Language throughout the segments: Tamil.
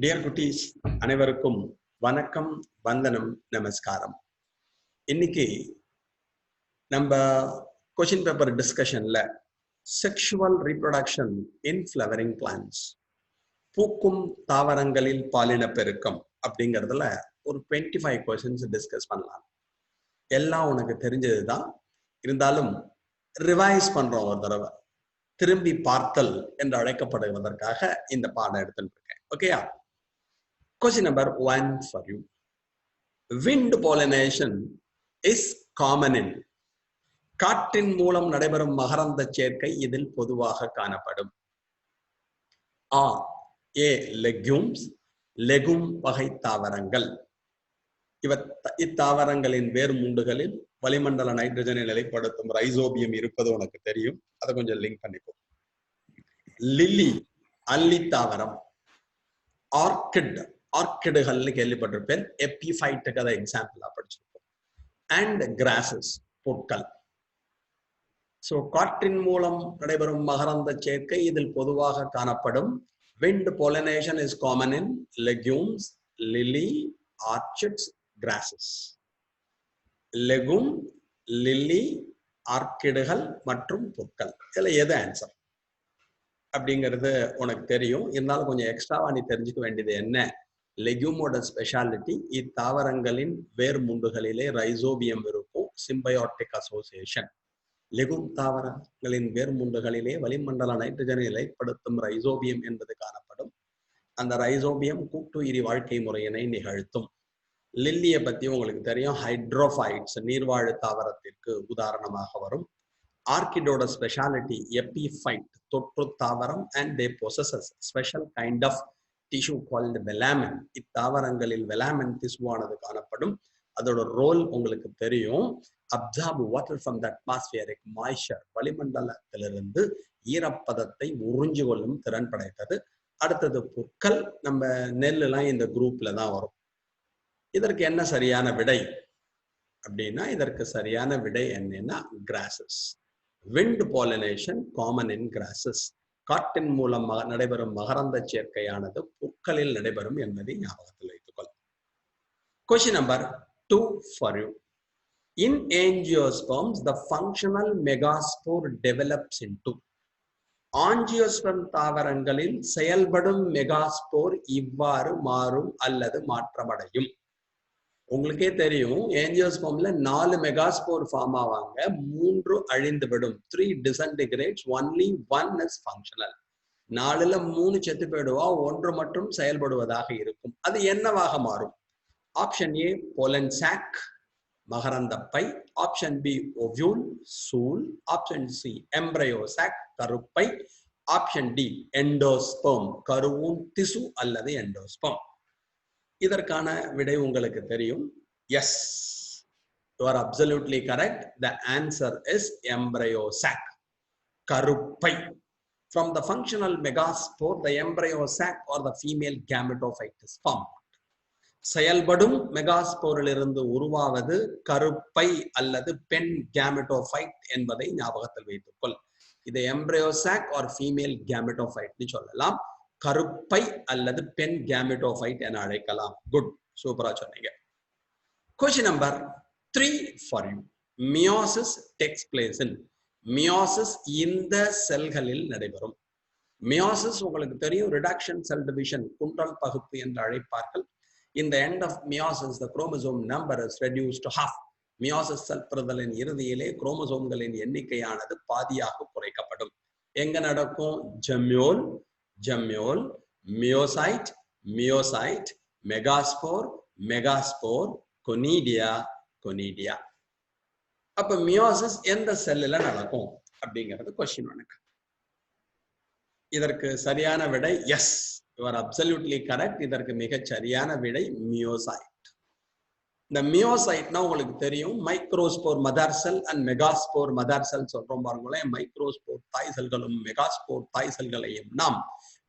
டியர் குட்டீஸ் அனைவருக்கும் வணக்கம், வந்தனம், நமஸ்காரம். இன்னைக்கு நம்ம கொஸ்டின் பேப்பர் டிஸ்கஷன்ல sexual reproduction in flowering plants, பூக்கும் தாவரங்களில் பாலின பெருக்கம் அப்படிங்கிறதுல ஒரு 25 கொஸ்டின்ஸ் டிஸ்கஸ் பண்ணலாம். எல்லாம் உனக்கு தெரிஞ்சதுதான், இருந்தாலும் ரிவைஸ் பண்றோம் ஒரு தடவை, திரும்பி பார்த்தல் என்று அழைக்கப்படுவதற்காக இந்த பாடம் எடுத்துட்டு இருக்கேன். ஓகேயா? Question number 1 for you. Wind pollination is common in. காற்றின் மூலம் நடைபெறும் மகரந்த சேர்க்கை இதில் பொதுவாக காணப்படும். A. Legumes, லெகும் வகை தாவரங்கள். இத்தாவரங்களின் வேர் மூண்டுகளில் வளிமண்டல நைட்ரஜனை நிலைப்படுத்தும் ரைசோபியம் இருப்பது உனக்கு தெரியும். அதை கொஞ்சம் லிங்க் பண்ணிக்கோ. லில்லி, அல்லி தாவரம். ஆர்கிட், ஆர்கிடுகள்னு கேள்விப்பட்டிருப்பேன். எபிஃபைட்டுக்கு அதை எக்ஸாம்பிளா படிச்சிருப்போம். அண்ட் கிராசஸ், புற்கள். ஸோ காற்றின் மூலம் நடைபெறும் மகரந்த சேர்க்கை இதில் பொதுவாக காணப்படும். Wind pollination is common in legumes, lily, orchids, grasses. Legume, lily, ஆர்கிடுகள் மற்றும் புற்கள். இதுல எது ஆன்சர் அப்படிங்கிறது உனக்கு தெரியும். இருந்தாலும் கொஞ்சம் எக்ஸ்ட்ராவா நீ தெரிஞ்சுக்க வேண்டியது என்ன, லெக்யூமோட ஸ்பெஷாலிட்டி, இத்தாவரங்களின் வேர் முண்டுகளிலே ரைசோபியம் இருக்கும், சிம்பயோட்டிக் அசோசியேஷன். லெகும் தாவரங்களின் வேர் முண்டுகளிலே வளிமண்டல நைட்ரஜனை நிலைப்படுத்தும் ரைசோபியம் என்பது காணப்படும். அந்த ரைசோபியம் கூட்டுயிரி வாழ்க்கை முறையினை நிகழ்த்தும். லில்லியை பத்தி உங்களுக்கு தெரியும், ஹைட்ரோஃபைட்ஸ், நீர்வாழ் தாவரத்திற்கு உதாரணமாக வரும். ஆர்கிடோட ஸ்பெஷாலிட்டி எபிஃபைட், தொற்று தாவரம், and they possess a special kind of tissue called velamen. இத்தாவரங்களில் velamen திசுவானது காணப்படும். அதோட ரோல் உங்களுக்கு தெரியும், absorb water from the atmospheric moisture, வளிமண்டலத்திலிருந்து ஈரப்பதத்தை உறிஞ்சு கொள்ளும் திறன் படைத்தது. அடுத்தது புற்கள், நம்ம நெல்லாம் இந்த குரூப்ல தான் வரும். இதற்கு என்ன சரியான விடை அப்படின்னா, இதற்கு சரியான விடை என்னன்னா crosses. Wind pollination common in grasses. காற்றின் மூலம் நடைபெறும் மகரந்த சேர்க்கையானது புற்களில் நடைபெறும் என்பதை ஞாபகத்தில் வைத்துக்கொள். Question number 2 for you. In angiosperms, the functional megaspore develops into. Angiosperm தாவரங்களில் செயல்படும் மெகாஸ்போர் இவ்வாறு மாறும் அல்லது மாற்றமடையும். உங்களுக்கே தெரியும், ஏஞ்சியோஸ்பெர்ம்ல 4 மெகாஸ்போர் ஃபார்ம் ஆவாங்க, 3 அழிந்து விடும். 3 disintegrates, only 1 is functional. 4ல 3 செத்து போயிடுவா, 1 மட்டும் செயல்படுவதாக இருக்கும். அது என்னவாக மாறும்? ஆப்ஷன் ஏ போலன் சாக், மகரந்தப்பை. ஆப்ஷன் பி ஓவியூல், சூல். ஆப்ஷன் சி எம்ப்ரையோ சாக், கருப்பை. ஆப்ஷன் டி எண்டோஸ்பெர்ம், கருவூன் திசு அல்லது எண்டோஸ்பெர்ம். இதற்கான விடை உங்களுக்கு தெரியும். Yes, you are absolutely correct. The answer is embryo sac, கருப்பை. From the functional megaspore, the embryo sac or the female gametophyte is formed. செயல்படும் மெகாஸ்போரிலிருந்து உருவாவது கருப்பை அல்லது பெண் கேமெட்டோஃபைட் என்பதை ஞாபகத்தில் வைத்துக்கொள். இதை எம்ப்ரையோ சாக் ஆர் ஃபீமேல் கேமெட்டோஃபைட்னு சொல்லலாம். கருப்பை அல்லது பெண் கேமெட்டோஃபைட் என அழைக்கலாம். குட், சூப்பரா சொன்னீங்க. Question number 3 for you. Meiosis takes place in. Meiosis இந்த செல்களில் நடைபெறும். மியோசிஸ் உங்களுக்கு தெரியும், ரிடக்ஷன், செல் டிவிஷன், குன்றல் பகுப்பு என்று அழைப்பார்கள். In the end of meiosis, the chromosome number is reduced to half. Meiosis cell பிரிதலின் இறுதியிலே குரோமோசோம்களின் எண்ணிக்கையானது பாதியாக குறைக்கப்படும். எங்க நடக்கும்? Gemmule, gemmule, meiocyte, meiocyte, megaspore, megaspore, conidia, conidia. அப்ப மியோசிஸ் எந்த செல்லுல நடக்கும் அப்படிங்கிறது கொஸ்டின் உனக்கு. இதற்கு சரியான விடை yes, you are absolutely correct. இதற்கு மிகச் சரியான விடை மியோசைட். இந்த மியோசைட்னா உங்களுக்கு தெரியும், microspore mother cell and megaspore mother cell சொல்றோம் பாருங்களேன். மைக்ரோஸ்போர் தாய் செல்களும் மெகாஸ்போர் தாய் செல்களையும் நாம்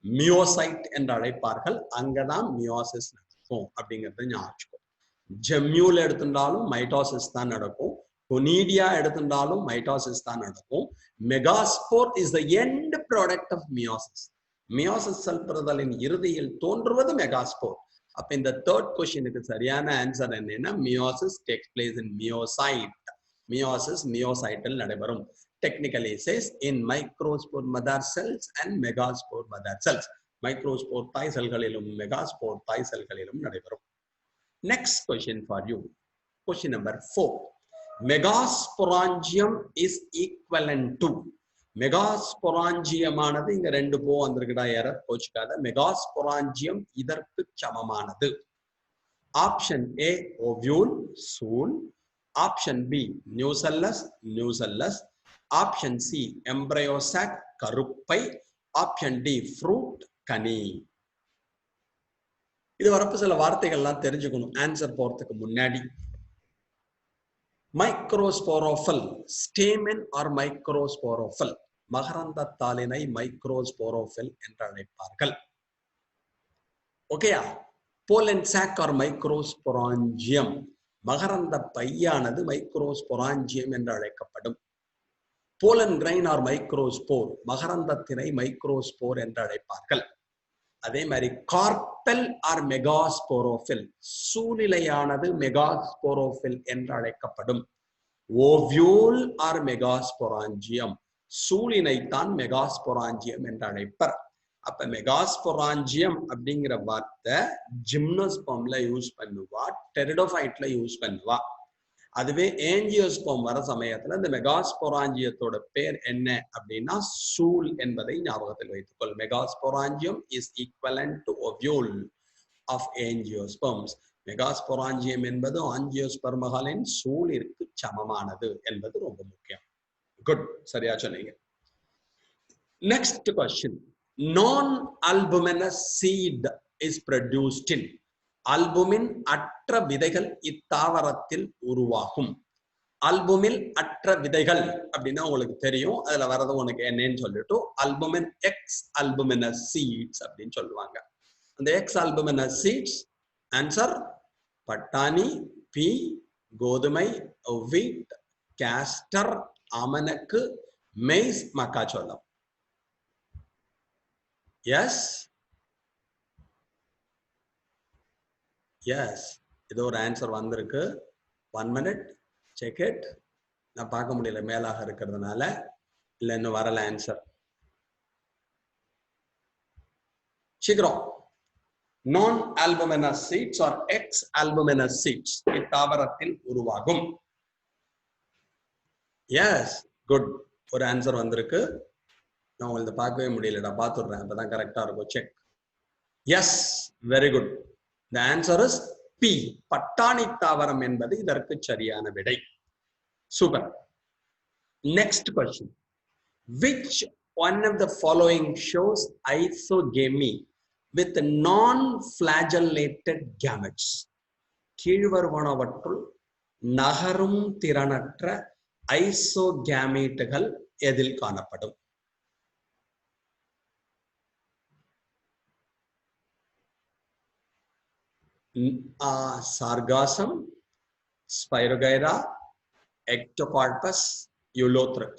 மியோசைட் என்று அழைப்பார்கள். அங்கதான் மியோசிஸ் நடக்கும் அப்படிங்கிறத ஞாபகம். ஜெம்யூல் எடுத்துட்டாலும் மைட்டோசிஸ் தான் நடக்கும். கொனீடியா எடுத்துட்டாலும் மைட்டோசிஸ் தான் நடக்கும். Megaspore is the end product of meiosis. Meiosis cell பிரிதலின் இறுதியில் தோன்றுவது மெகாஸ்போர். அப்ப இந்த தேர்ட் கொஸ்டினுக்கு சரியான ஆன்சர் என்னன்னா meiosis takes place in meiocyte. Meiosis மியோசைட்டில் நடைபெறும். Technically says in microspore mother cells and megaspore mother cells. Microspore தாய் செல்களிலும் மெகாஸ்போர் தாய் செல்களிலும் நடைபெறும். Next question for you. Question number 4. Megasporangium is equivalent to. Megasporangium ஆனது இங்க ரெண்டு போ வந்திருக்குடா யாரர் கோச்சுக்காத. மெகாஸ்பொராஞ்சியம் இதற்கு சமமானது. ஆப்ஷன் ஏ ஓவியூல் சூல், option B nucellus nucellus, option C embryo sac கருப்பை, ஆப்ஷன் டி ஃப்ரூட் கனி. இது வரப்பு சில வார்த்தைகள்லாம் தெரிஞ்சுக்கணும் ஆன்சர் போறதுக்கு முன்னாடி. மைக்ரோஸ்போரோஃபல் ஸ்டேமன் ஆர் மைக்ரோஸ்போரோஃபல், மகரந்த தாளினை மைக்ரோஸ்போரோஃபல் என்று அழைப்பார்கள். ஓகேயா? போலன் சாக் ஆர் மைக்ரோஸ்பொராஞ்சியம், மகரந்த பையானது மைக்ரோஸ்பொராஞ்சியம் என்று அழைக்கப்படும். போலன் கிரைன் ஆர் மைக்ரோஸ்போர், மகரந்தத்தினை மைக்ரோஸ்போர் என்று அழைப்பார்கள். அதே மாதிரி கார்பெல் ஆர் மெகாஸ்போரோஃபில், சூழ்நிலையானது மெகாஸ்போரோஃபில் என்று அழைக்கப்படும். ஓவியூல் ஆர் மெகாஸ்பொராஞ்சியம், சூழினைத்தான் மெகாஸ்பொராஞ்சியம் என்று அழைப்பர். அப்ப மெகாஸ்பொராஞ்சியம் அப்படிங்கிற வார்த்தை ஜிம்னோஸ்போம்ல யூஸ் பண்ணுவா, டெரிடோஃபைட்ல யூஸ் பண்ணுவா. அதுவே ஏஞ்சியோஸ்போம் வர சமயத்துல இந்த மெகாஸ்பொராஞ்சியத்தோட பேர் என்ன அப்படின்னா சூல் என்பதை ஞாபகத்தில் வைத்துக்கொள். Megasporangium is equivalent to ovule of angiosperms. மெகாஸ்பொராஞ்சியம் என்பது ஆஞ்சியோஸ்பெர்மகளின் சூலிற்கு சமமானது என்பது ரொம்ப முக்கியம். குட், சரியா சொன்னீங்க. Next question. Non albuminous seed is produced in. Albumin அற்ற விதைகள் இத்தாவரத்தில் உருவாகும். அல்புமின் அற்ற விதைகள் அப்படின்னா உங்களுக்கு தெரியும், அதுல வர்றது உனக்கு என்னன்னு சொல்லிட்டு அல்புமின் எக்ஸ் அல்புமினஸ் சீட்ஸ் அப்படின்னு சொல்லுவாங்க. அந்த எக்ஸ் அல்புமினஸ் சீட்ஸ் ஆன்சர் பட்டாணி, பீ, கோதுமை, வீட், கேஸ்டர், ஆமணக்கு, மெய்ஸ், மக்காச்சோளம். எஸ் எஸ், இது ஒரு ஆன்சர் வந்திருக்கு. 1 minute, செக் இட். நான் பார்க்க முடியல மேலாக இருக்கிறதுனால, இல்ல இன்னும் வரல ஆன்சர். சீக்கிரம். Non albuminous seeds are ex albuminous seeds இத்தாவரத்தில் உருவாகும். எஸ், குட், ஒரு ஆன்சர் வந்திருக்கு. நான் உங்களுக்கு பார்க்கவே முடியலடா, பார்த்துடுறேன், அப்பதான் கரெக்டா இருக்கும். Check. Yes, very good. The answer is P. பட்டாணி தாவரம் என்பது இதற்கு சரியான விடை. Super. Next question. Which one of the following shows isogamy with non-flagellated gametes? கீழ்வருவனவற்றுள் நகரும் திறனற்ற ஐசோகேமீட்டுகள் எதில் காணப்படும்? Sargassum, Spirogyra, Ectocarpus, Eulothrix.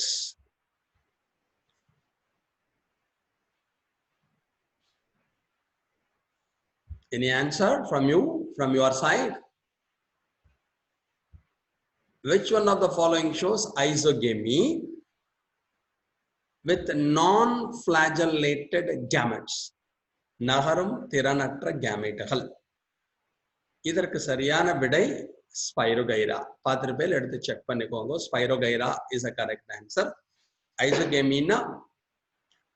Any answer from you, from your side? Which one of the following shows isogamy with non-flagellated gametes? நகரும் திறனற்ற கேமெட்டுகள். இதற்கு சரியான விடை ஸ்பைரோகைரா. பார்த்துருப்பேன், எடுத்து செக் பண்ணிக்கோங்க. Spirogyra is a correct answer. ஐசோகேமின்னா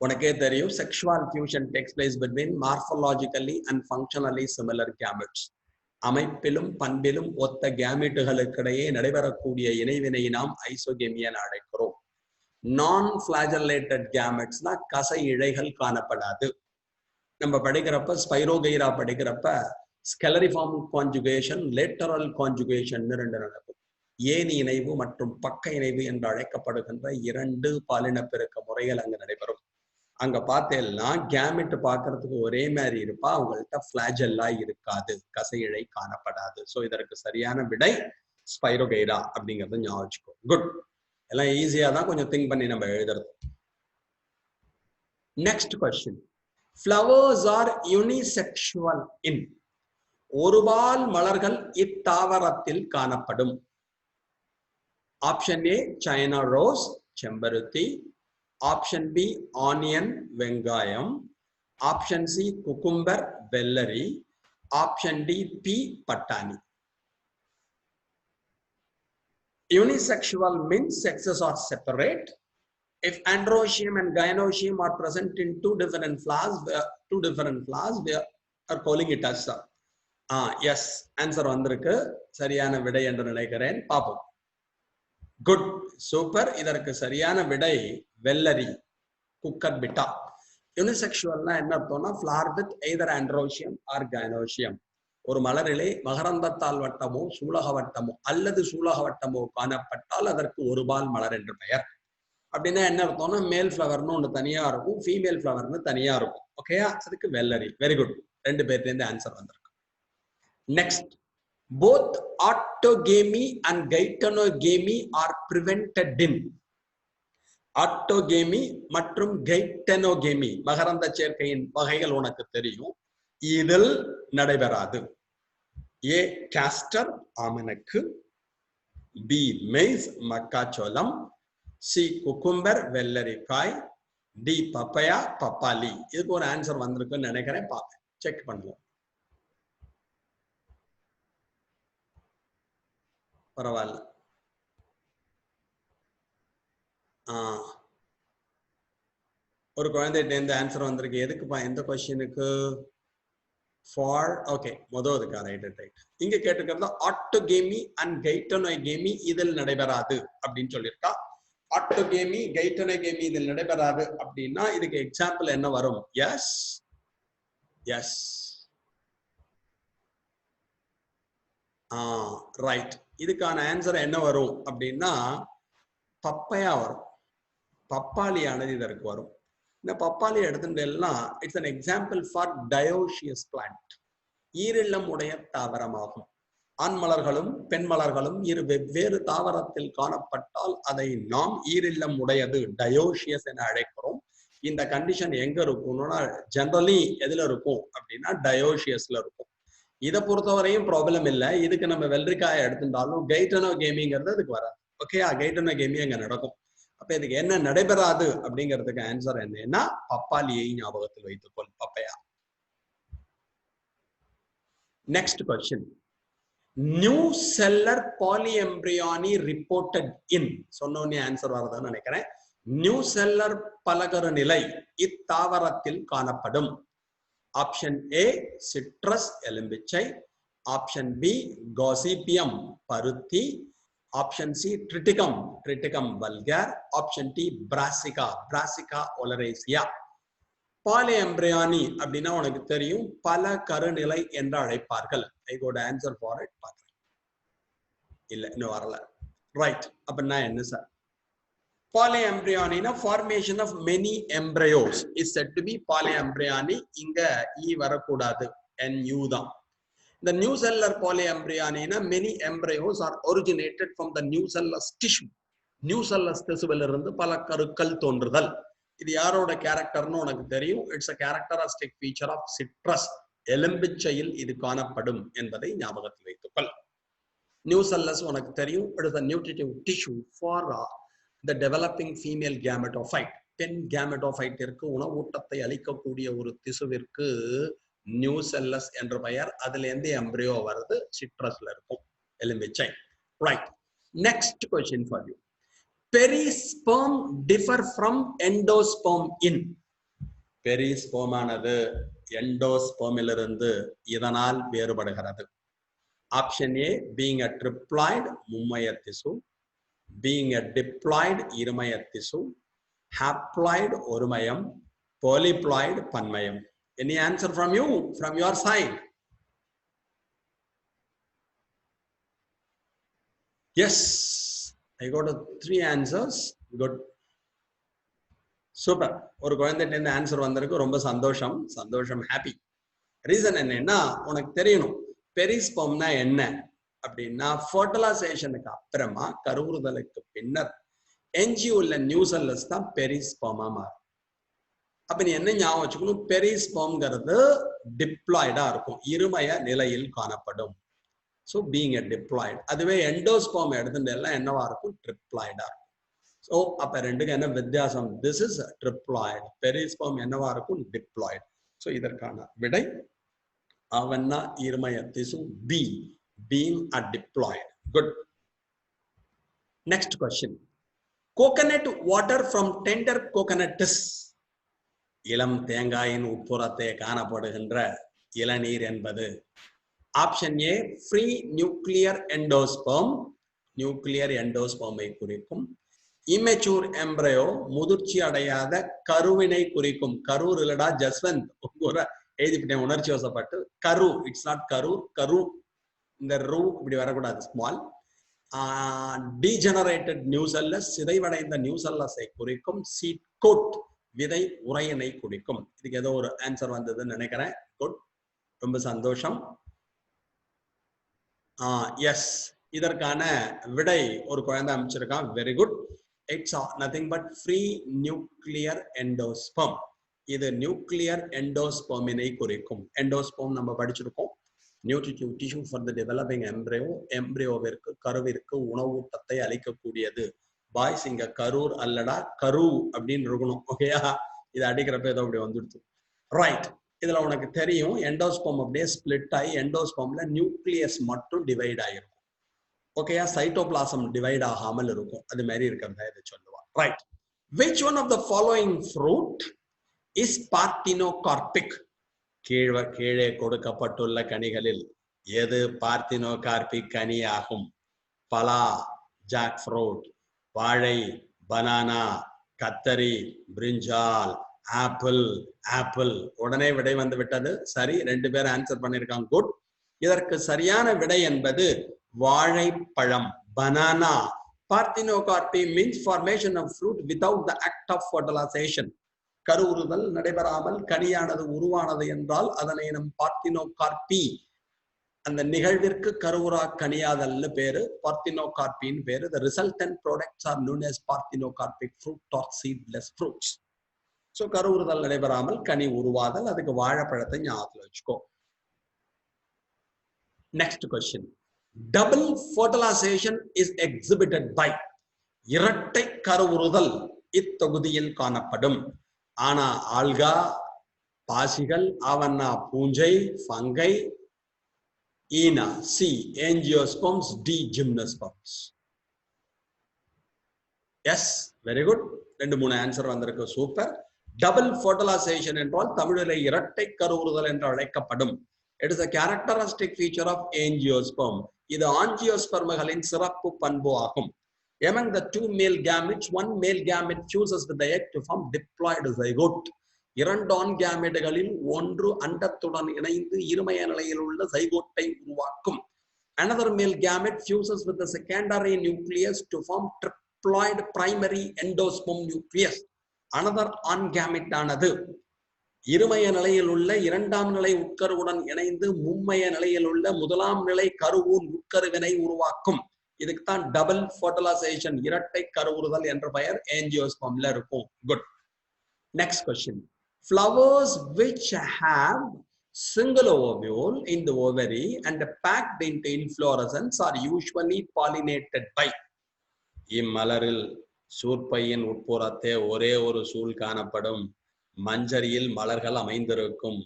உனக்கே தெரியும், sexual fusion takes place between morphologically and functionally similar gametes. அமைப்பிலும் பண்பிலும் ஒத்த கேமெட்டுகளுக்கிடையே நடைபெறக்கூடிய இணைவினை நாம் ஐசோகேமி என அழைக்கிறோம். நான் ஃபிளாஜெல்லேட்டட் கேமெட்ஸ்னா கசை இழைகள் காணப்படாது. நம்ம படிக்கிறப்ப ஸ்பைரோகைரா படிக்கிறப்ப ஸ்கெலரிஃபார்ம் கான்ஜுகேஷன், லேட்டரல் கான்ஜுகேஷன் ரெண்டு நடக்கும். ஏணி இணைவு மற்றும் பக்க இணைவு என்று அழைக்கப்படுகின்ற 2 பாலினப்பெருக்க முறைகள் அங்கு நடைபெறும். அங்க பார்த்தேன்னா கேமெட் பார்க்கறதுக்கு ஒரே மாதிரி இருப்பா, அவங்கள்ட்ட ஃபிளாஜெல்லா இருக்காது, கசை இழை காணப்படாது. ஸோ இதற்கு சரியான விடை ஸ்பைரோகைரா அப்படிங்கறத ஞாபகம் வச்சுக்கோ. குட், எல்லாம் ஈஸியா தான், கொஞ்சம் திங்க் பண்ணி நம்ம எழுதுறது. Next question. Flowers are unisexual in. ஒருபால் மலர்கள் இத்தாவரத்தில் காணப்படும். ஆப்ஷன் ஏ சைனா ரோஸ் செம்பருத்தி, ஆப்ஷன் பி ஆனியன் வெங்காயம், ஆப்ஷன் சி குக்கும்பர் வெள்ளரி, ஆப்ஷன் டி பி பட்டாணி. Unisexual means sexes are separate. If androecium and gynoecium are present in two different flowers, we are calling it as yes. Answer வந்திருக்கு. சரியான விடை என்று நினைக்கிறேன். பாப்போம். Good, super. இதற்கு சரியான விடை வெள்ளரி, குக்கர் பிட்டா. யூனிசெக்சுவல்னா என்ன அர்த்தம்னா flower with either androecium or gynoecium. ஒரு மலரிலே மகரந்தத்தால் வட்டமோ சூலக வட்டமோ அல்லது சூலக வட்டமோ காணப்பட்டால் அதற்கு ஒருபால் மலர் என்று பெயர். அப்படின்னா என்ன அர்த்தம்னா மேல் ஃபிளவர்னு ஒன்று தனியா இருக்கும், ஃபீமேல் ஃபிளவர்னு தனியா இருக்கும். ஓகேயா? அதுக்கு வெள்ளரி. Very good. ரெண்டு பேர்லேருந்து ஆன்சர் வந்திருக்கு. Next, both autogamy and geitonogamy are prevented in. ஆட்டோகேமி மற்றும் கைட்டனோகேமி மகரந்த சேர்க்கையின் வகைகள் உனக்கு தெரியும். இதில் நடைபெறாது. ஏ காஸ்டர் ஆமணக்கு, பி மெய்ஸ் மக்காச்சோளம், சி குக்கும்பர் வெள்ளரிக்காய், டி பப்பயா பப்பாளி. இதுக்கு ஒரு ஆன்சர் வந்திருக்குன்னு நினைக்கிறேன். பார்ப்பேன், செக் பண்ணுவோம். பரவாயில்ல. ஒரு குழந்தைகிட்ட இருந்து ஆன்சர் வந்திருக்கு. எதுக்குப்பா? எந்த கொஸ்டினுக்கு? ஃபார் ஓகே, முதலுக்கா? Right right. இங்க கேட்டிருக்கிறது ஆட்டோகேமி அண்ட் கைட்டனோகேமி இதில் நடைபெறாது அப்படின்னு சொல்லியிருக்கா. ஆட்டோகேமி கைட்டனோகேமி இதில் நடைபெறாது அப்படின்னா இதுக்கு எக்ஸாம்பிள் என்ன வரும்? Yes yes right. இதுக்கான ஆன்சர் என்ன வரும் அப்படின்னா பப்பையா வரும். பப்பாளியானது இதற்கு வரும். இந்த பப்பாளி எடுத்துட்டேன்னா it's an example for dioecious plant. ஈரில்லம் உடைய தாவரமாகும். ஆண் மலர்களும் பெண் மலர்களும் இரு வெவ்வேறு தாவரத்தில் காணப்பட்டால் அதை நாம் ஈரில்லம் உடையது dioecious என அழைக்கிறோம். இந்த கண்டிஷன் எங்க இருக்கும்னா ஜெனரலி எதுல இருக்கும் அப்படின்னா dioeciousல இருக்கும். இதை பொறுத்தவரையும் ப்ராப்ளம் இல்லை. இதுக்கு நம்ம வெள்ளரிக்காயை எடுத்துட்டாலும் கைட்டனோகேமிங்கிறது அதுக்கு வராது. ஓகேயா? கைட்டனோகேமி அங்க நடக்கும். அப்ப இதுக்கு என்ன நடைபெறாது அப்படிங்கிறதுக்கு ஆன்சர் என்னன்னா பப்பாளியை ஞாபகத்தில் வைத்துக்கொள். Papaya. Next question. Nucellar polyembryony reported in. சொன்னோன்னே ஆன்சர் வரதுன்னு நினைக்கிறேன். நியூ செல்லர் பலகரு நிலை இத்தாவரத்தில் காணப்படும். ஆப்ஷன் ஏ சிட்ரஸ் எலும்பிச்சை, ஆப்ஷன் பி காசிபியம் பருத்தி, option C triticum triticum vulgare, option D brassica brassica oleracea. Polyembryony அப்படின்னா உனக்கு தெரியும் பல கருநிலை என்று அழைப்பார்கள். I got answer for it. பார்க்கிறேன். இல்ல, இன்னும் வரல. ரைட். அப்படின்னா என்ன sir? Polyembryony formation of many embryos is said to be polyembryony. இங்க e வரக்கூடாது, nu தான். The nucellular polyembryony many embryos are originated from the nucellus tissue. nucellus திசுவிலிருந்து பல கருக்கள் தோன்றுதல். இது யாரோட கேரக்டர்னு உனக்கு தெரியும். It's a characteristic feature of citrus. எலும்பிச்சையில் இது காணப்படும் என்பதை ஞாபகத்தில் வைத்துக்கொள். nucellus உனக்கு தெரியும். It is a nutritive tissue for the developing female gametophyte. பெண் gametophyte உணவூட்டத்தை அளிக்கக்கூடிய ஒரு திசுவிற்கு நியூசெல்லஸ் என்ற பெயர். அதுல இருந்து எம்பிரியோ வருது. சிட்ரஸ்ல இருக்கும் எலும்பிச்சை. Right. Next question for you. Perisperm differ from endosperm in. Perisperm ஆனது எண்டோஸ்பெர்மிலிருந்து இதனால் வேறுபடுகிறது. Option A being a triploid மும்மைய திசு, being a diploid இருமய திசு, haploid ஒருமயம், polyploid பன்மயம். Any answer from you, from your side? Yes, I got 3 answers. Good. Super. ஒரு குழந்தைகிட்ட இருந்து ஆன்சர் வந்திருக்கு. ரொம்ப சந்தோஷம். சந்தோஷம். ஹாப்பி. ரீசன் என்னன்னா உனக்கு தெரியணும் பெரிஸ்பெர்ம்னா என்ன அப்படின்னா ஃபர்டிலைசேஷனுக்கு அப்புறமா கருவுறுதலுக்கு பின்னர் எஞ்சி உள்ள நியூசெல்லஸ் தான் பெரிஸ்பெர்மா மாறும். அப்ப நீ என்ன ஞாபகம் வச்சுக்கணும், பெரிஸ்பெர்ம்ங்கிறது டிப்ளாய்டா இருக்கும், இருமய நிலையில் காணப்படும். So being a diploid. அதுவே எண்டோஸ்பெர்ம் எடுத்துட்டு என்னவா இருக்கும், ட்ரிப்ளாய்டா இருக்கும். ஸோ அப்ப ரெண்டுக்கு என்ன வித்தியாசம், திஸ் இஸ் ட்ரிப்ளாய்டு, பெரிஸ்பெர்ம் என்னவா இருக்கும், டிப்ளாய்டு. ஸோ இதற்கான விடை அவன்னா இருமய திசு, B being a diploid. Good. Next question. Coconut water from tender coconuts, இளம் தேங்காயின் உட்புறத்தை காணப்படுகின்ற இளநீர் என்பது option A free nuclear endosperm, nuclear எண்டோஸ்பெர்மை குறிக்கும். இமெச்சூர் எம்ப்ரயோ, முதிர்ச்சி அடையாத கருவினை குறிக்கும். கரூர் இல்லடா ஜஸ்வந்த், எழுதிவிட்டேன் உணர்ச்சி வசப்பட்டு. கரு, இட்ஸ் நாட் கரூர், கரு, இந்த ரூ இப்படி வரக்கூடாது, ஸ்மால். டீஜெனரேட்டட் நியூசெல்லஸ், சிதைவடைந்த நியூசெல்லஸை குறிக்கும். சீட் கோட், விதை உரையினை குறிக்கும். இதுக்கு ஏதோ ஒரு ஆன்சர் வந்ததுன்னு நினைக்கிறேன். குட், ரொம்ப சந்தோஷம். எஸ், இதற்கான விடை ஒரு குழந்தை அமைச்சிருக்கான். Very good. It's nothing but free nuclear endosperm. இது நியூக்ளியர் எண்டோஸ்பெர்மினை குறிக்கும். எண்டோஸ்பெர்ம் நம்ம படிச்சிருக்கோம், nutritive tissue for the developing embryo, எம்ப்ரியோவிற்கு கருவிற்கு உணவூட்டத்தை அளிக்கக்கூடியது. பாய்ஸ் இங்க கரூர் அல்லடா கரு அப்படின்னு இருக்கணும், ஓகேயா? இது அடிக்கிறப்ப ஏதோ அப்படி வந்துடுச்சு. ரைட். இதுல உனக்கு தெரியும் எண்டோஸ்பெர்ம் அப்படியே ஸ்பிளிட் ஆகி எண்டோஸ்பெர்ம்ல நியூக்ளியஸ் மட்டும் டிவைட் ஆகிருக்கும், ஓகேயா? சைட்டோபிளாசம் டிவைட் ஆகாமல் இருக்கும். அது மாதிரி இருக்கிறதா இதை சொல்லுவான். Right. Which one of the following fruit is parthenocarpic? கீழே கொடுக்கப்பட்டுள்ள கனிகளில் எது பார்த்தினோகார்பிக் கனி ஆகும்? பலா, ஜாக் ஃப்ரூட், வாழை, பனானா, கத்தரி, பிரிஞ்சால், ஆப்பிள். ஆப்பிள். உடனே விடை வந்து விட்டது. சரி, 2 பேர் ஆன்சர் பண்ணிருக்காங்க. குட். இதற்கு சரியான விடை என்பது வாழைப்பழம், banana. Parthenocarpy means formation of fruit without the act of fertilization. கருவுறுதல் நடைபெறாமல் கனியானது உருவானது என்றால் அதனை நம் பார்த்தினோகார்பி, அந்த நிகழ்விற்கு கருவுரா கனியாதல்னு பேரு, பார்த்தினோகார்பின் பேரு. The resultant products are known as parthenocarpic fruit or seedless fruits. So கருவுறுதல் நடைபெறாமல் கனி உருவாதல், அதுக்கு வாழைப்பழத்தை ஞாபகத்துல வச்சுக்கோ. Next question. Double fertilization is exhibited by. இரட்டை கருவுறுதல் இத்தொகுதியில் காணப்படும். ஆனா ஆல்கா, பாசிகள், அவன்னா பூஞ்சை, ஃபங்கை, ஈனா, C ஏஞ்சியோஸ்பெர்ம்ஸ், D gymnosperms. S, very good. 2-3 answer வந்திருக்கு. சூப்பர். டபுள் ஃபர்டிலைசேஷன் என்றால் தமிழிலே இரட்டை கருவுறுதல் என்று அழைக்கப்படும். It is a characteristic feature of angiosperm. இது ஆஞ்சியோஸ்பெர்ம்களின் சிறப்பு பண்பு ஆகும். Among the 2 male gametes, one male gamete fuses with the egg to form diploid zygote. 2 ஆண் கேமெட்டுகளில் ஒன்று அண்டத்துடன் இணைந்து இருமய நிலையில் உள்ள ஜைகோட்டை உருவாக்கும். Another male gamete fuses with the secondary nucleus to form triploid primary endosperm nucleus. Another ஆண் கேமெட் ஆனது இருமய நிலையில் உள்ள 2ஆம் நிலை உட்கருவுடன் இணைந்து மும்மய நிலையில் உள்ள 1ஆம் நிலை கருவூன் உட்கருவினை உருவாக்கும். இதுக்கு தான் டபுள் ஃபர்டிலைசேஷன், இரட்டை கருவுறுதல் என்ற பெயர் ஏஞ்சியோஸ்பெர்ம்ல இருக்கும். Good. Next question. Flowers which have single ovule in the ovary and packed into inflorescence are usually pollinated by. இம்மலரில் சூற்பையின் உட்புறத்தே ஒரே ஒரு சூல் காணப்படும். மஞ்சரியில் மலர்கள் அமைந்திருக்கும்.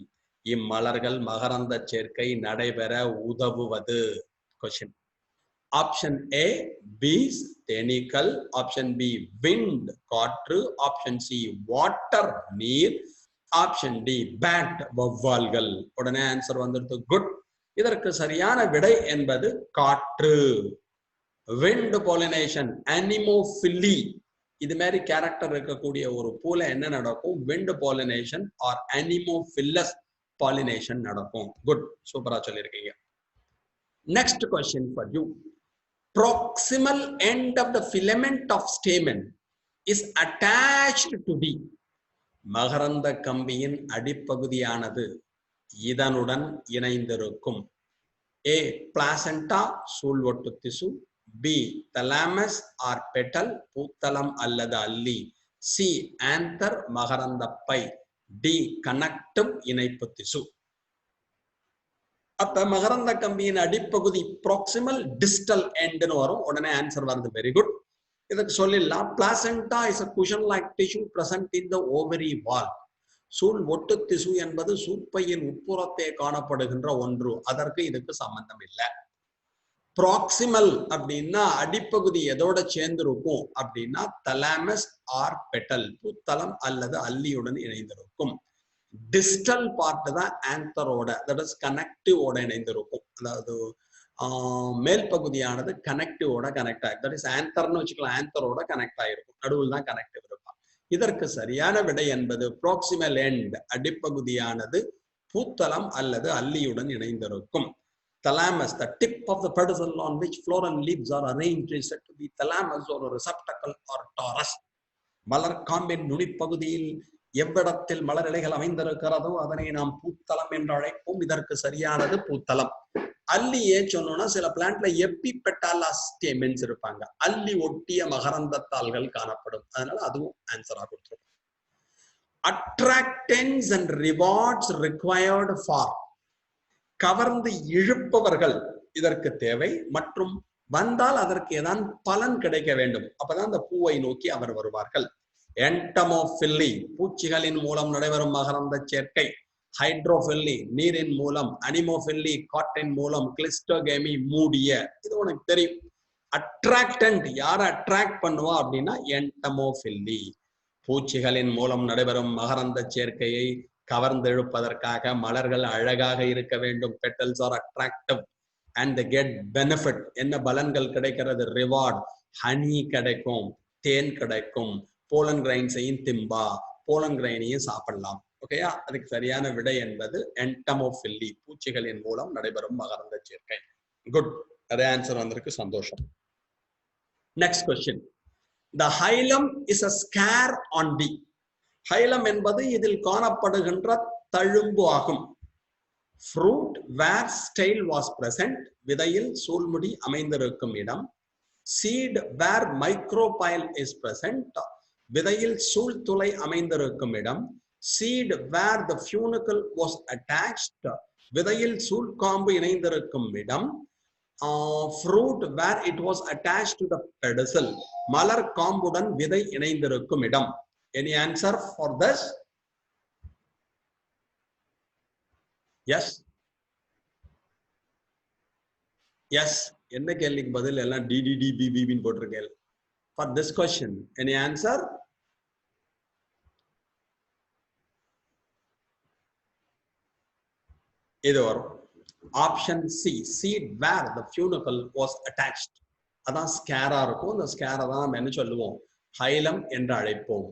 இம்மலர்கள் மகரந்த சேர்க்கை நடைபெற உதவுவது. கொஸ்டின். ஆப்ஷன் ஏ பீஸ், தேனீக்கள். ஆப்ஷன் பி விண்ட், காற்று. ஆப்ஷன் சி வாட்டர், நீர். ஆப்ஷன் டி பேட், வௌவால்கள். உடனே ஆன்சர் வந்துடுது. குட். இதற்கு சரியான விடை என்பது காற்று. Wind pollination, anemophily. இது மாதிரி கேரக்டர் இருக்கக்கூடிய ஒரு பூல என்ன நடக்கும்? Wind pollination or anemophilous pollination நடக்கும். குட், சூப்பரா சொல்லியிருக்கீங்க. Next question for you. Proximal end of the filament of stamen is attached to the. மகரந்த கம்பியின் அடிப்பகுதியானது இதனுடன் இணைந்திருக்கும். A. Placenta, சூழ்வொட்டு திசு. B. Thalamus or petal, பூத்தலம் அல்லது அல்லி. C. Anther, மகரந்த பை. டி கனெக்டும் இணைப்பு திசு. அப்ப மகரந்த கம்பியின் அடிப்பகுதி ப்ராக்சிமல் டிஸ்டல் எண்ட்னு வரும். உடனே ஆன்சர் வருது. Very good. இதுக்கு சொல்லிடலாம். பிளாசென்டா is a cushion like tissue present in the ovary wall. சூழ் ஒட்டு திசு என்பது சூப்பையின் உட்புறத்தே காணப்படுகின்ற ஒன்று. அதற்கு இதுக்கு சம்பந்தம் இல்லை. ப்ராக்சிமல் அப்படின்னா அடிப்பகுதி எதோட சேர்ந்திருக்கும் அப்படின்னா தலாமஸ் ஆர் பெட்டல், புத்தளம் அல்லது அல்லியுடன் இணைந்திருக்கும். டிஸ்டல் பார்ட் தான் ஆந்தரோட, தட் இஸ் கனெக்டிவோட இணைந்திருக்கும். அதாவது மேல் பகுதியானது கனெக்டிவோட கனெக்ட் ஆகி, தட் இஸ் ஆந்தர்னு வச்சுக்கலாம், ஆந்தரோட கனெக்ட் ஆகிருக்கும். நடுவில் தான் கனெக்டிவ் இருக்கும். இதற்கு சரியான விடை என்பது ப்ராக்சிமல் எண்ட், அடிப்பகுதியானது பூத்தளம் அல்லது அல்லியுடன் இணைந்திருக்கும். Thalamus, the tip of the pedicel on which floral leaves are arranged, is said to be thalamus or a receptacle or torus. மலர் காம்பின் நுனிப்பகுதியில் எவ்விடத்தில் மலர் இலைகள் அமைந்திருக்கிறதோ அதனை நாம் பூத்தளம் என்று அழைப்போம். இதற்கு சரியானது பூத்தளம். அல்லி ஏன் சொன்னோம்னா சில பிளான்ட்ல எப்பிபெட்டாலா ஸ்டேமென்ஸ் இருப்பாங்க, அல்லி ஒட்டிய மகரந்த தாள்கள் காணப்படும். அதனால அதுவும் ஆன்சரா கொடுத்துரும். Attractants and rewards required for, கவர்ந்து இழுப்பவர்கள் இதற்கு தேவை, மற்றும் வந்தால் அதற்கு ஏதான் பலன் கிடைக்க வேண்டும். அப்பதான் அந்த பூவை நோக்கி அவர் வருவார்கள். என்டமோஃபில்லி, பூச்சிகளின் மூலம் நடைபெறும் மகரந்த சேர்க்கை. ஹைட்ரோஃபில்லி, நீரின் மூலம். அனிமோஃபில்லி, காற்றின் மூலம். கிளிஸ்டோகேமி, மூடிய. இது உனக்கு தெரியும். அட்ராக்டன்ட், யாரை அட்ராக்ட் பண்ணுவா அப்படின்னா என்டமோஃபில்லி. பூச்சிகளின் மூலம் நடைபெறும் மகரந்த சேர்க்கையை கவர்ந்தெழுப்பதற்காக மலர்கள் அழகாக இருக்க வேண்டும். Petals are attractive and they get benefit. என்ன பலன்கள் கிடைக்கிறது? ரிவார்ட், ஹனி கிடைக்கும், தேன் கிடைக்கும். போலன் கிரைன்ஸையும் திம்பா, போலன் கிரைனையும் சாப்பிடலாம். ஓகேயா? அதுக்கு சரியான விடை என்பது என்டமோஃபில்லி, பூச்சிகளின் மூலம் நடைபெறும் மகரந்த சேர்க்கை. குட், அதே ஆன்சர் வந்திருக்கு, சந்தோஷம். Next question. The hilum is a scare on D. ஹைலம் என்பது இதில் காணப்படுகின்ற தழும்பு ஆகும். Fruit where style was present, விதையில் சூல்முடி அமைந்திருக்கும் இடம். Seed where micropyle is present, விதையில் சூழ்துளை அமைந்திருக்கும் இடம். Seed where the funicle was attached, விதையில் சூழ்காம்பு இணைந்திருக்கும் இடம். Fruit where it was attached to the pedicel, மலர் காம்புடன் விதை இணைந்திருக்கும் இடம். Any answer for this? Yes. Yes. என்ன கேள்விக்கு பதில் எல்லாம் DDDBB போட்டிருக்கேன். For this question, any answer? இது வரும். Option C, seed where the funicle was attached. அதான் ஸ்கேரா இருக்கும். அந்த ஸ்கேரை தான் நம்ம என்ன சொல்லுவோம்? ஹைலம் என்று அழைப்போம்.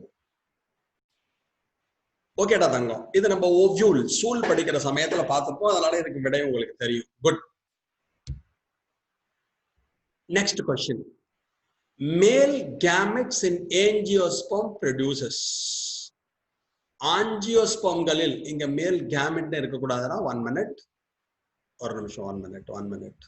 ஓகேடா தங்கம், இது நம்ம ஓவியூல் சூல் படிக்கிற சமயத்துல பார்த்துப்போம். அதனால இதுக்கு விடை உங்களுக்கு தெரியும். குட். Next question. மேல் கேமெட்ஸ் இன் ஏஞ்சியோஸ்போம் ப்ரொடியூசஸ். ஆஞ்சியோஸ்போம்களில் இங்க மேல் கேமெட் இருக்கக்கூடாதுன்னா 1 minute, ஒரு நிமிஷம், 1 minute.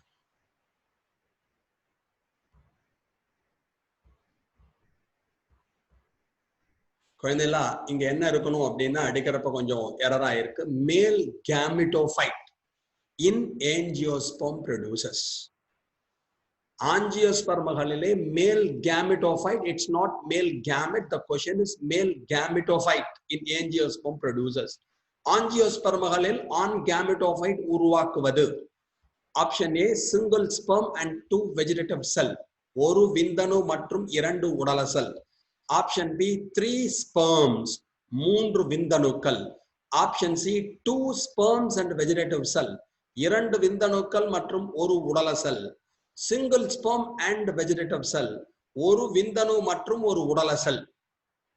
குழந்தைகளா, இங்க என்ன இருக்கணும் அப்படின்னா அடிக்கிறப்ப கொஞ்சம் எரரா இருக்கு. மேல் கேமிட்டோஃபைட் இன் ஏஞ்சியோஸ்போம் ப்ரொடியூசஸ். ஆஞ்சியோஸ்பர்மகளிலே male gametophyte, it's not male gamete. The question is male gametophyte in angiosperm produces. ஆஞ்சியோஸ்பர்மகளில் ஆண் கேமிட்டோஃபைட் உருவாக்குவது. Option A, single sperm and 2 vegetative cell, ஒரு விந்தணு மற்றும் 2 உடல செல். ஆப்ஷன் பி, 3 sperms, 3 விந்தணுக்கள். Option C, 2 sperms and vegetative cell, 2 விந்தணுக்கள் மற்றும் 1 உடல cell. Single sperm and vegetative cell, 1 விந்தணு மற்றும் 1 உடல செல்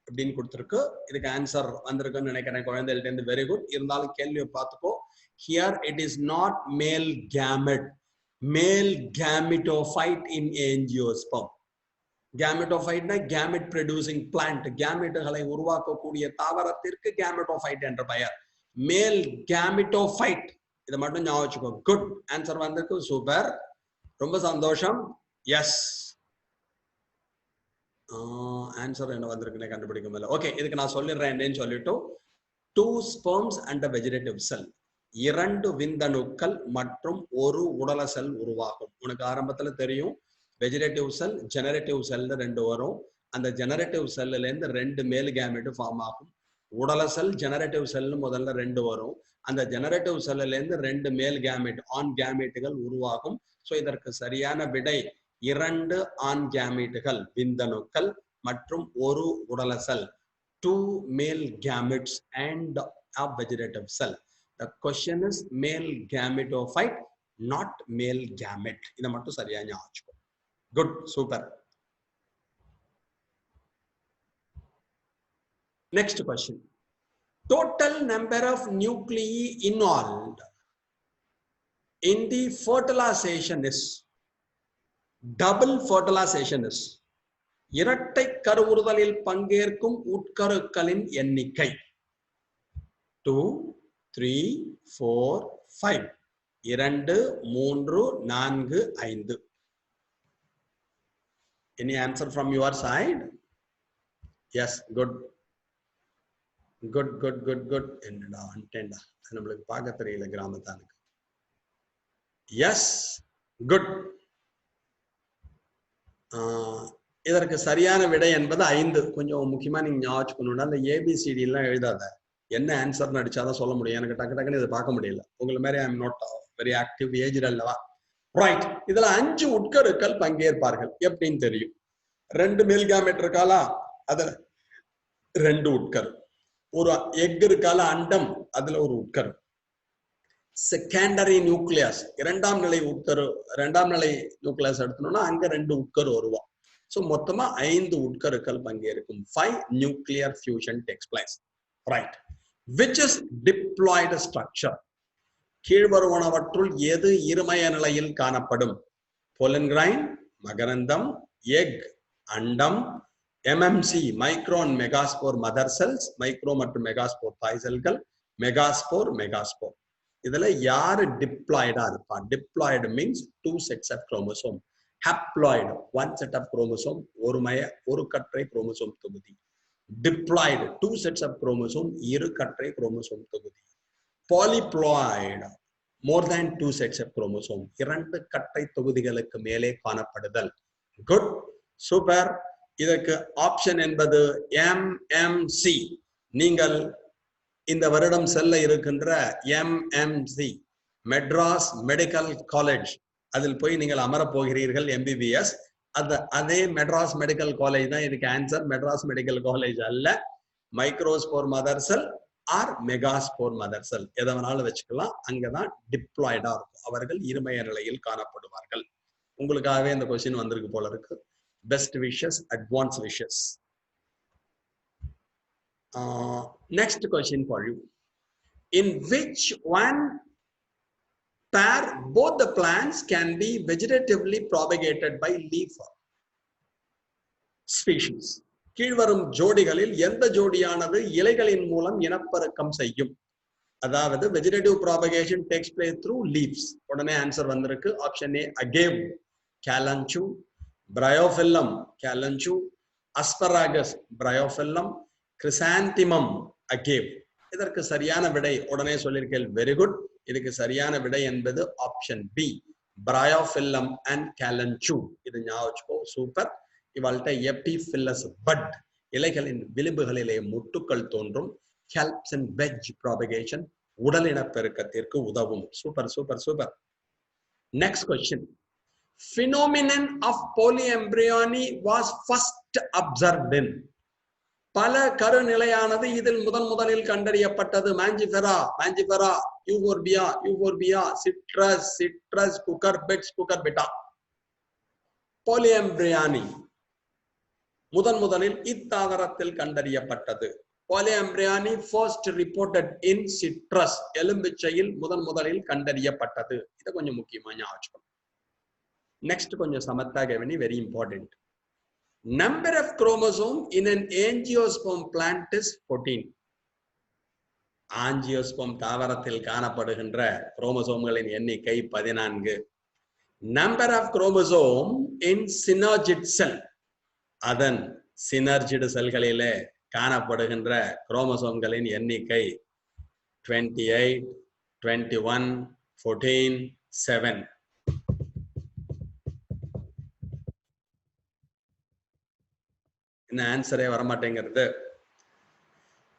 அப்படின்னு கொடுத்துருக்கு. இதுக்கு ஆன்சர் வந்திருக்குன்னு நினைக்கிறேன் குழந்தைகிட்ட இருந்து. Very good. இருந்தாலும் கேள்வியை பார்த்துக்கோ. Here it is not male gamete, male gametophyte in angiosperm. கேமெட்டோஃபைட்னா கேமெட் ப்ரொடியூசிங் பிளான்ட், கேமெட்டுகளை உருவாக்கக்கூடிய தாவரத்திற்கு கேமெட்டோஃபைட் என்ற பெயர். மேல் கேமெட்டோஃபைட், இதை மட்டும் ஞாபகம் வச்சுக்கோ. குட், ஆன்சர் வந்திருக்கு. சூப்பர், ரொம்ப சந்தோஷம். எஸ், ஆன்சர் என்ன வந்திருக்குன்னு கண்டுபிடிக்க முடியல. ஓகே, இதுக்கு நான் சொல்லிடுறேன் என்னன்னு சொல்லிட்டு 2 sperms and a vegetative cell. 2 விந்தணுக்கள் மற்றும் ஒரு உடல செல் உருவாகும். உனக்கு ஆரம்பத்துல தெரியும் வெஜிடேட்டிவ் செல் ஜெனரேட்டிவ் செல்னு 2 வரும். அந்த ஜெனரேட்டிவ் செல்லுல இருந்து 2 மேல் கேமெட் ஃபார்ம் ஆகும். உடல செல் ஜெனரேட்டிவ் செல்னு முதல்ல 2 வரும். அந்த ஜெனரேட்டிவ் செல்லுல இருந்து 2 மேல் கேமெட் ஆண் கேமெட்டுகள் உருவாகும். சோ இதற்கு சரியான விடை 2 ஆண் கேமெட்டுகள் விந்தணுக்கள் மற்றும் ஒரு உடல செல். 2 male gametes and a vegetative cell. The question is male gametophyte, not male gamete. இத மட்டும் சரியா ஞாபகம் வச்சுக்கோ. Good, super. Next question. Total number of nuclei involved in the fertilization is, double fertilization is, இரட்டை கருவுறுதலில் பங்கேற்கும் உட்கருக்களின் எண்ணிக்கை 2, 3, 4, 5. 2, 3, 4, 5. Any answer from your side? Yes, good. Good. என்னடா அண்டேண்டா நம்மளுக்கு பார்க்க தெரியல கிராமத்தானுக்கு. Yes, good. இதற்கு சரியான விடை என்பது 5. கொஞ்சம் முக்கியமா நீங்க ஞாபகம் அந்த ஏபிசிடி எல்லாம் எழுதாத, என்ன ஆன்சர்னு அடிச்சாதான் சொல்ல முடியும். எனக்கு டக்குன்னு இதை பார்க்க முடியல. உங்களை மாதிரி I am not very active age அல்லவா. ரைட், இதுல 5 உட்கருக்கள் பங்கேற்பார்கள். எப்படின்னு தெரியும். 2 மேல் கேமெட் இருக்காலா, அதுல 2 உட்கரு. ஒரு எக் இருக்கால அண்டம், அதுல ஒரு உட்கரு. செகண்டரி நியூக்ளியஸ், 2ஆம் நிலை உட்கரு, 2ஆம் நிலை நியூக்ளியஸ் எடுத்தோம்னா அங்க 2 உட்கரு வருவோம். So மொத்தமா 5 உட்கருக்கள் பங்கேற்கும். 5 nuclear fusion takes place. Right. Which is diploid structure? கீழ்வருவனவற்றுள் எது இருமய நிலையில் காணப்படும்? pollen grain, மகரந்தம், egg, அண்டம், MMC, micron megaspore mother cells, micro மற்றும் மெகாஸ்போர் தாய் செல்கள், மெகாஸ்போர். இதுல யாரு டிப்ளாய்டா இருப்பா? Diploid means 2 sets of chromosome. Haploid, 1 set of chromosome, ஒரு கற்றை குரோமோசோம் தொகுதி. Diploid, 2 sets of chromosome, இரு கற்றை குரோமோசோம் தொகுதி. Polyploid, more than 2 sets of chromosome, 2 கற்றை தொகுதிகளுக்கு மேலே காணப்படுதல். Good, super. இதற்கு ஆப்ஷன் என்பது MMC. நீங்கள் இந்த வருடம் செல்ல இருக்கின்ற MMC, மெட்ராஸ் மெடிக்கல் காலேஜ், அதில் போய் நீங்கள் அமரப் போகிறீர்கள் MBBS. அதே மெட்ராஸ் மெடிக்கல் காலேஜ் தான் இதுக்கு ஆன்சர். மெட்ராஸ் மெடிக்கல் காலேஜ் அல்ல. Microspore mother cell or megaspore mother cell, எதை வேணாலும் வச்சுக்கலாம். அங்கதான் டிப்ளாய்டா இருக்கும். அவர்கள் இருமய நிலையில் காணப்படுவார்கள். உங்களுக்காகவே இந்த கொஸ்டின் வந்திருக்கு போல இருக்கு. Best wishes, advance wishes. Next question for you. In which one pair both the plants can be vegetatively propagated by leaf species? கீழ்வரும் ஜோடிகளில் எந்த ஜோடியானது இலைகளின் மூலம் இனப்பெருக்கம் செய்யும்? அதாவது vegetative propagation takes place through leaves. உடனே ஆன்சர் வந்திருக்கு. Option A agave, kalanchoe, bryophyllum, kalanchoe, asparagus, bryophyllum, chrysanthemum, agave. இதற்கு சரியான விடை உடனே சொல்லியிருக்கேன். Very good. இதுக்கு சரியான விடை என்பது option B, bryophyllum and kalanchoe. இது ஞாபகம். சூப்பர். இவாள்கிட்ட எபிஃபில்லஸ் பட், இலைகளின் விளிம்புகளிலே முட்டுக்கள் தோன்றும். ஹெல்ப்ஸ் இன் வெஜ் ப்ராபகேஷன், உடலினப்பெருக்கத்திற்கு உதவும். Super. Next question. Phenomenon of polyembryony was first observed in. பல கருநிலையானது இதில் முதலில் கண்டறியப்பட்டது. மாஞ்சிஃபெரா, யூபோர்பியா, சிட்ரஸ், குக்கர்பிட்டா. polyembryony முதலில் இத்தாவரத்தில் கண்டறியப்பட்டது. polyembryony first reported in citrus, எலும்பிச்சையில் முதலில் கண்டறியப்பட்டது. இது கொஞ்சம் முக்கியமா ஞாபகம். நெக்ஸ்ட் கொஞ்சம் சமத்தா கவனி, very important. Number of chromosome in an angiosperm plant is 14. Angiosperm தாவரத்தில் காணப்படுகின்ற குரோமோசோம்களின் எண்ணிக்கை 14. Number of chromosome in synergid cell, அதன் synergid செல்களிலே காணப்படுகின்ற குரோமோசோம்களின் எண்ணிக்கை 28, 21, 14, 7. இந்த ஆன்சரே வரமாட்டேங்கிறது.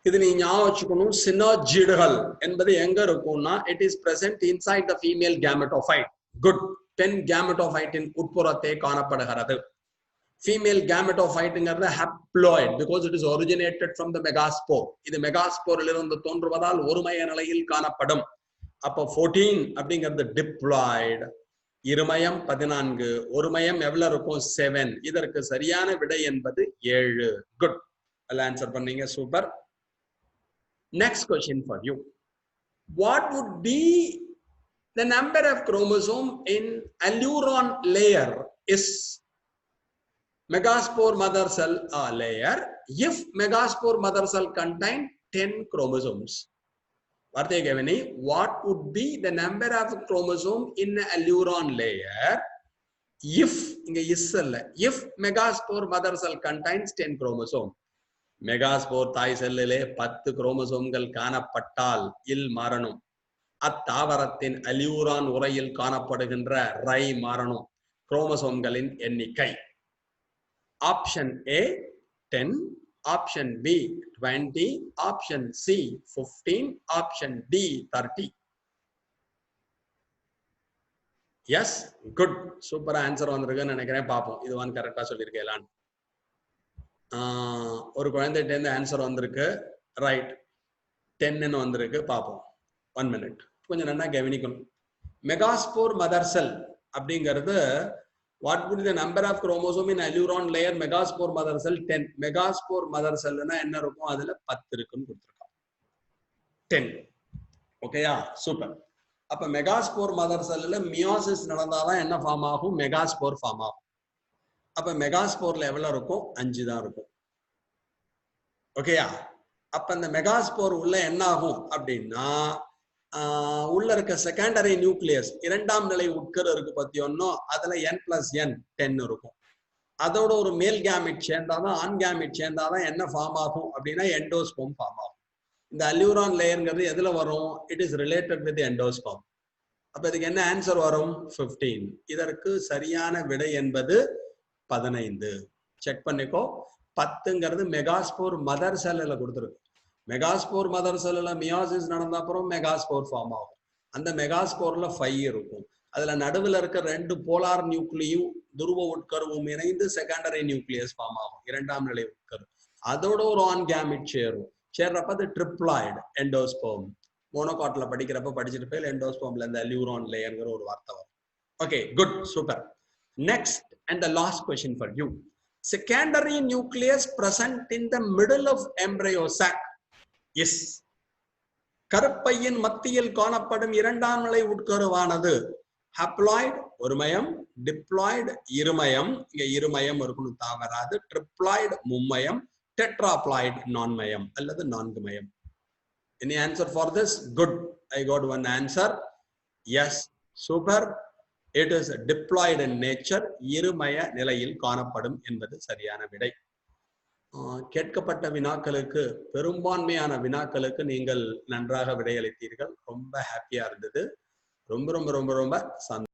இது நீ ஞாபகம் வச்சுக்கணும். சினர்ஜிடுகள் என்பது எங்க இருக்கும்னா it is present inside the female gametophyte. Good. பெண் கேமெட்டோஃபைட்டின் உட்புறத்தை காணப்படுகிறது. ஃபீமேல் கேமெட்டோஃபைட்டுங்கிறது haploid because it is originated from the megaspore. இது மெகாஸ்போரில் இருந்து தோன்றுவதால் ஒருமய நிலையில் காணப்படும். அப்போ 14 அப்படிங்கிறது டிப்ளாய்டு. இருமயம் 14, ஒருமயம் எவ்வளவு இருக்கும் 7. இதற்கு சரியான விடை என்பது 7. குட். ஆன்சர் பண்ணீங்க. Super. Next question for you. What would be the number of chromosome in alluron layer is megaspore mother cell layer if megaspore mother cell contain 10 chromosomes? Varthe Gavani, what would be the number of chromosome in alluron layer if if megaspore mother cell contains 10 chromosome? Megaspore தாய் செல்லிலே 10 குரோமோசோம்கள் காணப்பட்டால் இல் மாறணும். அத்தாவரத்தின் அலியூரான் உரையில் காணப்படுகின்ற ரை மாறணும். குரோமோசோம்களின் எண்ணிக்கை option A 10, option B 20, option C 15, option D 30. Yes, good. சூப்பரா ஆன்சர் வந்திருக்குன்னு நினைக்கிறேன். பார்ப்போம் இதுவான் கரெக்டா சொல்லியிருக்கேன். ஒரு குழந்தைகிட்ட இருந்து ஆன்சர் வந்திருக்கு. ரைட், 10 வந்திருக்கு. பார்ப்போம். 1 minute. கொஞ்சம் நல்லா கவனிக்கணும். மெகாஸ்போர் மதர் செல் அப்படிங்கிறது what would the number of chromosome in aleurone layer megaspore mother cell 10. Megaspore mother செல்னா என்ன இருக்கும்? அதுல 10 இருக்குன்னு கொடுத்துருக்காங்க. 10. ஓகேயா? சூப்பர். அப்ப மெகாஸ்போர் மதர் செல்லுல மியோசிஸ் நடந்தாதான் என்ன ஃபார்ம் ஆகும்? மெகாஸ்போர் ஃபார்ம் ஆகும். அப்ப மெகாஸ்போர்ல எவ்வளவு இருக்கும்? 5 தான் இருக்கும். ஓகேயா? அப்ப இந்த மெகாஸ்போர் உள்ள என்ன ஆகும் அப்படின்னா உள்ள இருக்க செகண்டரி நியூக்ளியஸ், இரண்டாம் நிலை உட்கரு இருக்கு பத்தியோன்னோ, அதுல n+n 10 இருக்கும். அதோட ஒரு மேல் கேமிட் சேர்ந்தாதான், ஆன் கேமிட் சேர்ந்தாதான் என்ன ஃபார்ம் ஆகும் அப்படின்னா எண்டோஸ்போம் ஃபார்ம் ஆகும். இந்த அல்யூரான் லேயர்ங்கிறது எதுல வரும்? It is related with endosperm. அப்ப இதுக்கு என்ன ஆன்சர் வரும்? 15. இதற்கு சரியான விடை என்பது 15. செக் பண்ணிக்கோ. 10ங்கிறது மெகாஸ்போர் மதர் செல்ல கொடுத்துருக்கு. மெகாஸ்போர் மதர் செல்ல மியோசிஸ் நடந்த அப்புறம் மெகாஸ்போர் ஃபார்ம் ஆகும். அந்த மெகாஸ்போர்ல 5 இருக்கும். அதுல நடுவில் இருக்க 2 போலார் நியூக்ளியும் துருவ உட்கருவும் இணைந்து செகண்டரி நியூக்ளியஸ் ஃபார்ம் ஆகும், இரண்டாம் நிலை உட்கரு. அதோட ஒரு ஆன் கேமிட் சேரும். சேர்றப்ப அது ட்ரிப்ளாய்டு எண்டோஸ்போம். மோனோகாட்ல படிக்கிறப்ப படிச்சிருப்பேன். எண்டோஸ்போம்ல இந்த அல்யூரான் லேயர்ங்கிற ஒரு வார்த்தை வரும். Okay, good, super. Next and the last question for you. Secondary nucleus present in the middle of embryo sac is கருப்பையின் மத்தியில் காணப்படும் இரண்டாம் நிலை உட்கருவானது ஹாப்ளாய்டு ஒருமயம், டிப்ளாய்டு இருமயம், இங்க இருமயம் இருக்கணும் தவறாது, ட்ரிப்ளாய்டு மும்மயம், டெட்ராப்ளாய்டு நான்மயம் அல்லது 4 மயம். Any answer for this? Good. I got one answer. Yes, super. It is diploid in nature. இருமய நிலையில் காணப்படும் என்பது சரியான விடை. கேட்கப்பட்ட வினாக்களுக்கு, பெரும்பான்மையான வினாக்களுக்கு நீங்கள் நன்றாக விடையளித்தீர்கள். ரொம்ப ஹாப்பியா இருந்தது. ரொம்ப ரொம்ப ரொம்ப ரொம்ப சந்தோஷம்.